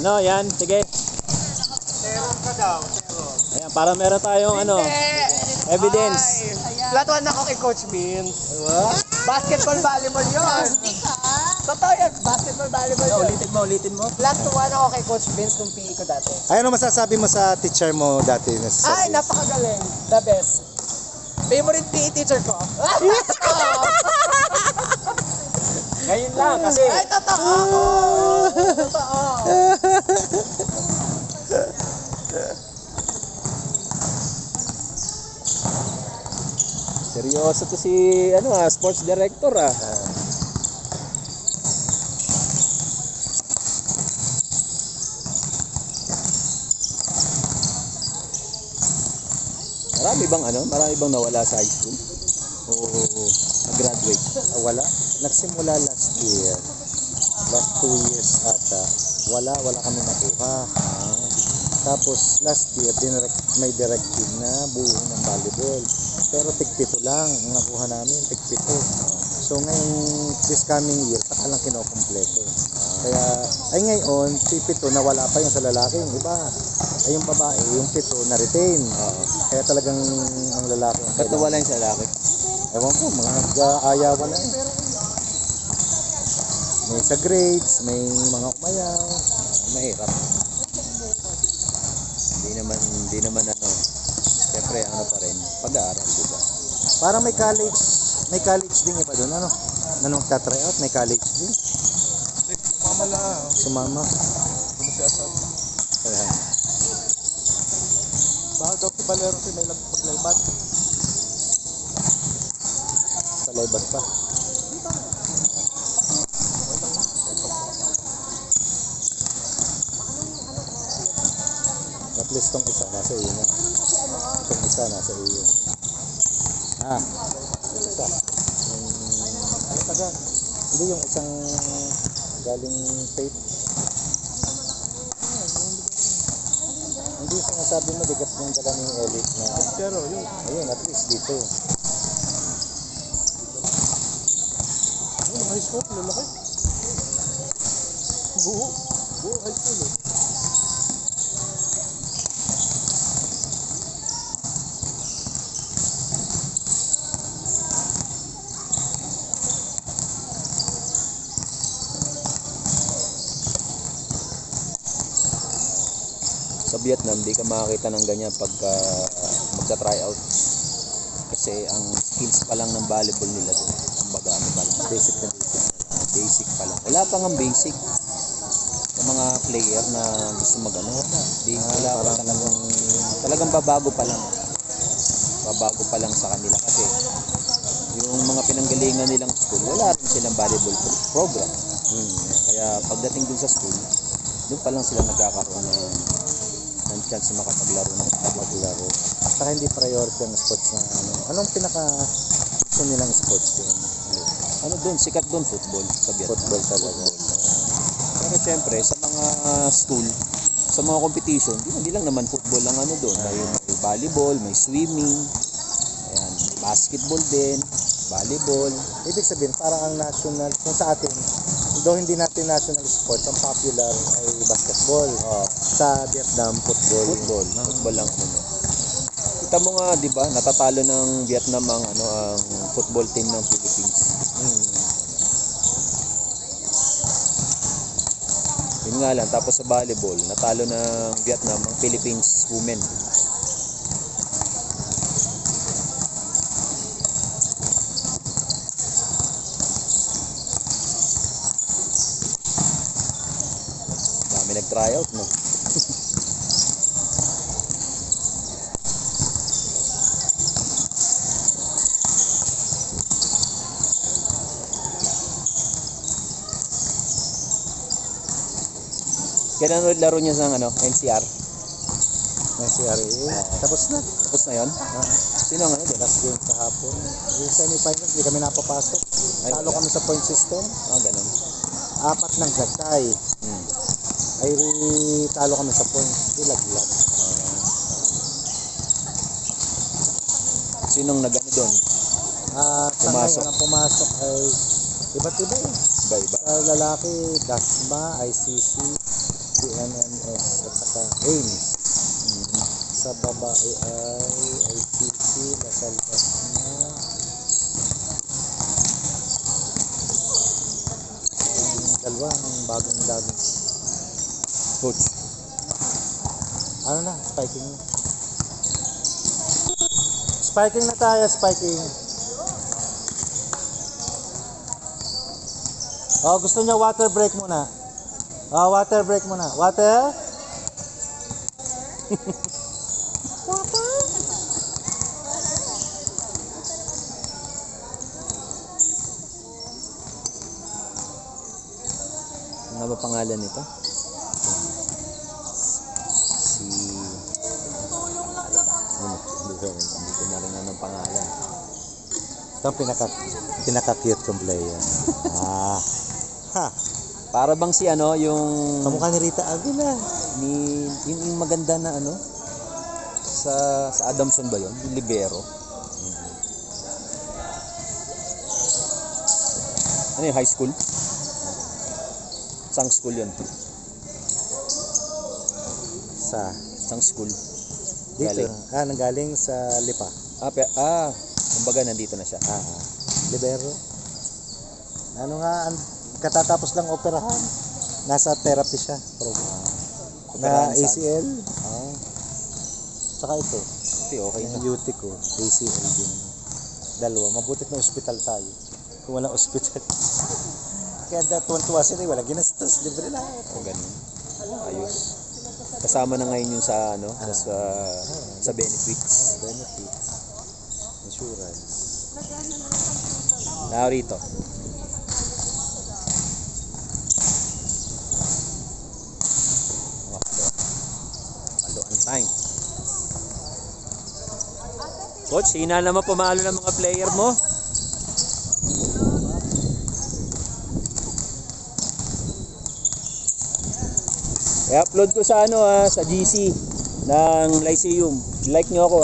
Ano, yan, sige. Meron ka daw, meron. Ayan, para meron tayong ano, evidence. Flat 1 ako kay Coach Vince. Basketball, volleyball yun. Totoo yan, basketball, volleyball yun. Ulitin mo. Flat 1 ako kay Coach Vince nung PE ko dati. Ay, ano masasabi mo sa teacher mo dati? Ay, napakagaling. The best. Favorite PE teacher ko. Ngayon lang, kasi. Ay, totoo. Totoo. Seryoso to si, sports director Marami bang nawala sa high school? O nag-graduate? Wala. Nagsimula last year. Last 2 years ata. Wala kami nakuha. Tapos last year, may directive na buo ng volleyball. Pero tig-pito lang ang nakuha namin, tig-pito. So ngayon, this coming year, saka lang kinokompleto. Kaya, ay ngayon, pipito na wala pa yung sa lalaki, yung iba. Ay yung babae, yung pito na retain. Kaya talagang ang lalaki. Ba't nawala yung sa lalaki? Ewan ko, mga nag-aayawan na eh. May sa grades, may mga umayaw. Mahirap. Hindi naman siyempre pa rin, pag-aaral, diba? Parang may college din iba doon, ano? Anong try out, may college din. Sumama lang. Sumama. Kaya, Bakit daw si Valero si may paglaybat? Sa Loibat pa. At least tong isa nasa iyo na. Tong isa nasa iyo. Yung isa. Ano taga? Hindi yung isang galing Faith. Hindi sinasabi mo bigat yung dala ni Elite na. Pero yun. Ayun, at least dito. High school, lalaki. Buo high school eh. sa Vietnam, di ka makakita ng ganyan pagka magta-try out. Kasi ang skills pa lang ng volleyball nila doon, kumbaga pa lang, basic pa lang. Wala pang ang basic sa mga player na gusto wala pa talagang babago pa lang sa kanila kasi yung mga pinanggalingan nilang school, wala rin silang volleyball program. Kaya pagdating dun sa school, doon pa lang sila nagkakaroon ng chance na makapaglaro ng maglaro. Saka hindi priority ang sports na anong pinaka gusto nilang sports din? Doon, sikat doon football sa Vietnam. Football talaga. Pero syempre sa mga school, sa mga competition, hindi lang naman football lang doon. May volleyball, may swimming, ayan, may basketball din, volleyball. Ibig sabihin parang ang national, kung sa atin, though hindi natin national sport, ang popular ay basketball. Sa Vietnam, football. Football lang Kita mo nga, 'di ba? Natatalo ng Vietnam ang football team ng Philippines. Yun nga lang, tapos sa volleyball, natalo ng Vietnam ang Philippines women. Dami nag-tryout, no? Kailan ulit laro niya sa NCR? NCR tapos na. Tapos na yun? Sino ang Last game kahapon. Yung semi-finals, hindi kami napapasok. Talo kami sa point system. Ganun. 4 ng gagkay. Ay talo kami sa point. Ilaglag. Sinong doon? Sa ngayon ang pumasok ay iba't iba eh. Iba-iba. Sa lalaki, Dasma, ICC, BNNS at saka Ames. Sa babae ay ICC, Lasal na. Dalawang bagong daging. Coach. Ano na? Spiking na. Spiking na tayo, spiking. Oh, gusto niya water break muna. Oh, water break muna. Water? Ano ba pangalan nito? Si... Hindi ko na rin ang pangalan. Ito ang pinaka-cute kong player. Ah. Ha. Para bang si ano, yung... Kamukha ni Rita Avila. Yung maganda na ano? Sa Adamson ba yun? Yung libero. Ano yung high school? Sang school yun. Sang school. Dito. Galing. Nanggaling sa Lipa. Kumbaga nandito na siya. Libero. Ano nga, katatapos lang operahan. Nasa therapy siya. Operahan Na saan? ACL. Saka ito. Okay na. Yung UT ko. ACL din. Dalawa. Mabutit na ospital tayo. Kung walang ospital. Kaya tuwan-tuwa sila. Walang ginastos. Libre lahat. O ganun. Ayos. Kasama na ngayon yun sa ano, sa benefits. Benefits. Insurance. Narito. Paluan time. Coach, hina naman pumalo ng mga player mo. I-upload ko sa ano sa GC ng Lyceum. Like nyo ako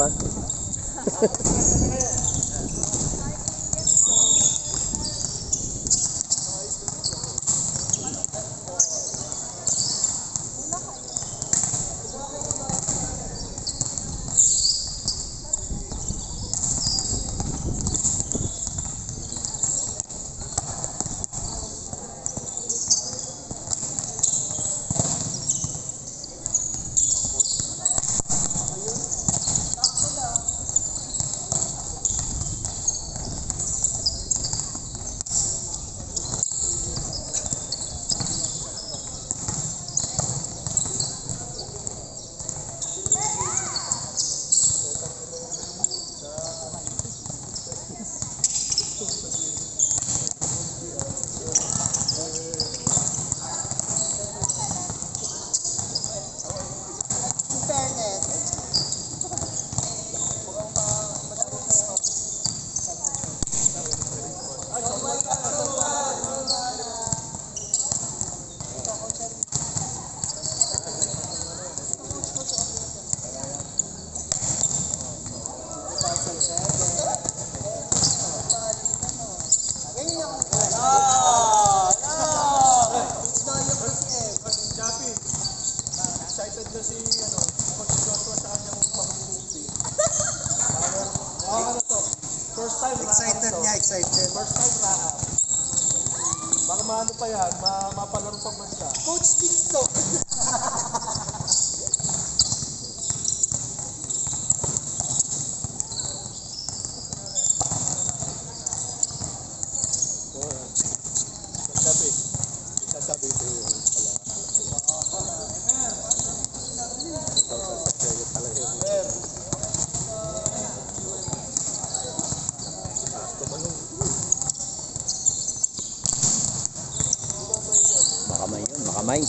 Excited niya, excited. First time na. Baka maano pa yan, mapalaro pang bansa. Coach TikTok. Sasabi ko yun pala. Makamay yun, makamay.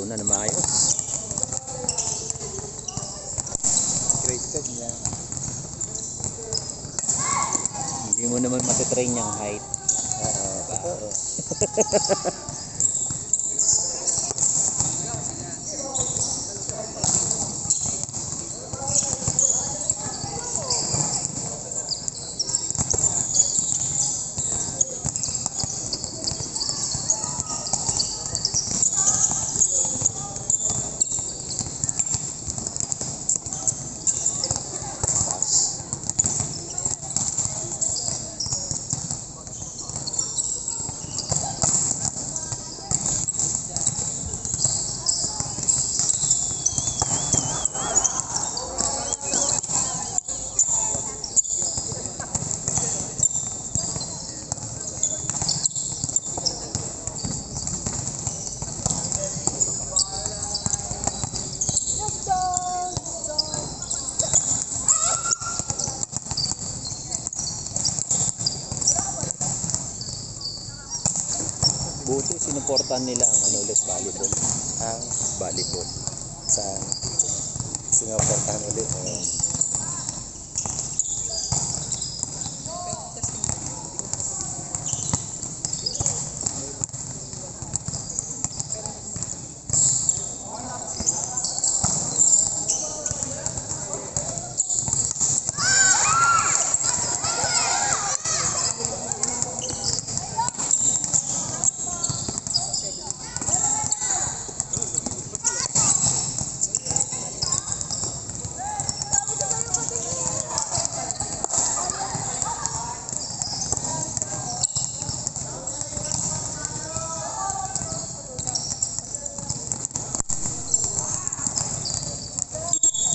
Lalo na maayos. Graded niya. Hindi mo naman matitrain yung height. Totoo. Buti sinuportahan nila ang ano ulit, volleyball. Ang Volleyball. sa Singapore ulit.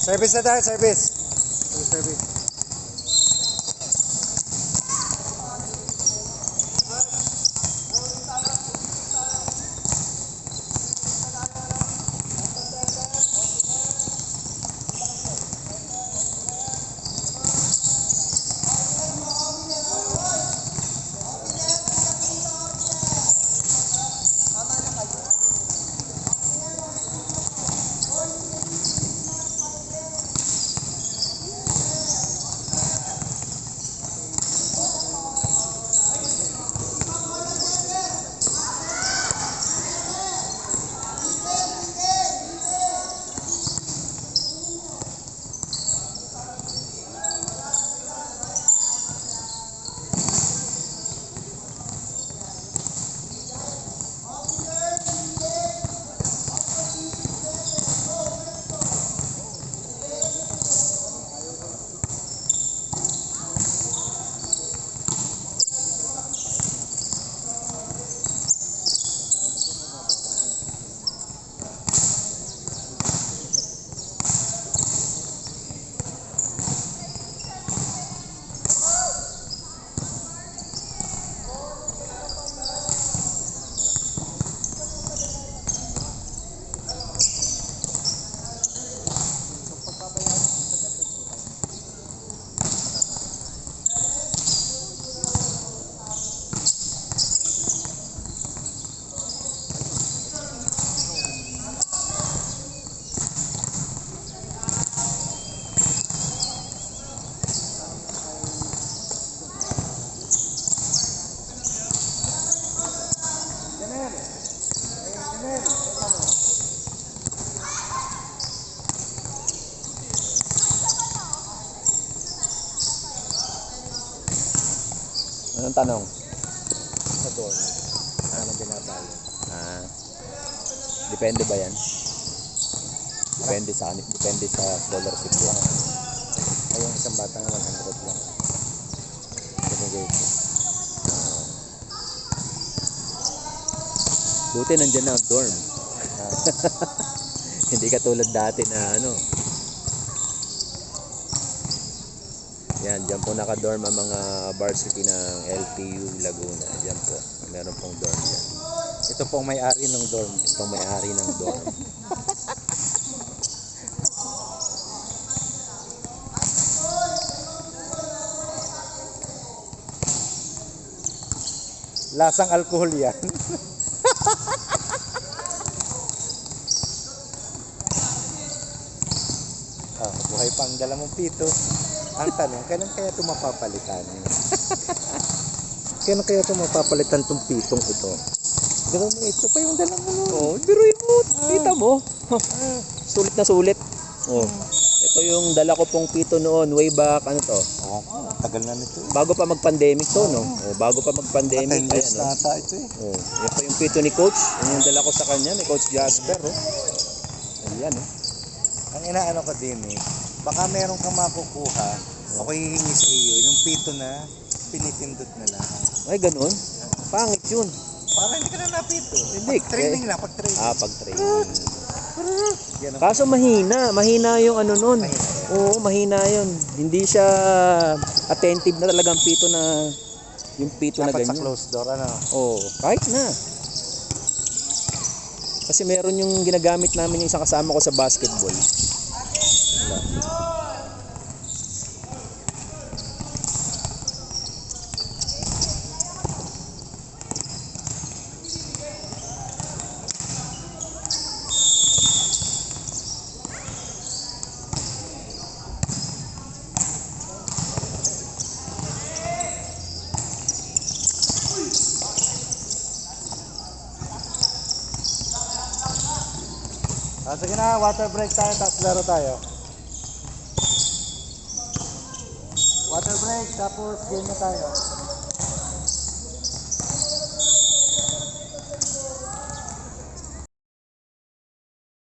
Service na tayo, service. Service. Anong tanong? Sa dorm. Anong binabayo? Depende ba yan? Depende sa scholarship yan. Ay, yung isang bata nga 100 lang. Binigay ko. Buti nandiyan na ang dorm. Hindi katulad dati na ano. Yan, dyan po naka-dorm ang mga varsity ng LPU Laguna. Dyan po, meron pong dorm dyan. Ito pong may-ari ng dorm. Itong may-ari ng dorm. Lasang alkohol yan. yung dala mong pito. Ang tanong, kailan kaya ito mapapalitan? Kailan kaya ito mapapalitan tong pitong ito? Pero ito pa yung dala mo nun. Oh, biruin mo. Kita mo. Sulit na sulit. Oh. Ito yung dala ko pong pito noon, way back, ano to? Oo, tagal na nito. Bago pa mag-pandemic to, no? Oh, bago pa mag-pandemic. Attendance Ayan, na no? ata ito eh. Oh, yan pa yung pito ni Coach. Yan yung dala ko sa kanya, ni Coach Jasper, oh. Ayan, oh. Ang inaano ko din eh, baka meron kang makukuha, ako hihingi sa iyo, yung pito na pinipindot na lang. Ay, ganun. Pangit yun. Para hindi ka na napito. Hindi, Training lang, pag-training. Pag-training. Yan ang Kaso mahina yung ano nun. Oo, mahina yun. Hindi siya attentive na talagang pito na, yung pito na dapat sa ganyan. closed door, ano? Oo, kahit na. Kasi meron yung ginagamit namin yung isang kasama ko sa basketball. Wala. Sige na, water break tayo, tapos laro tayo. Water break, tapos game na tayo.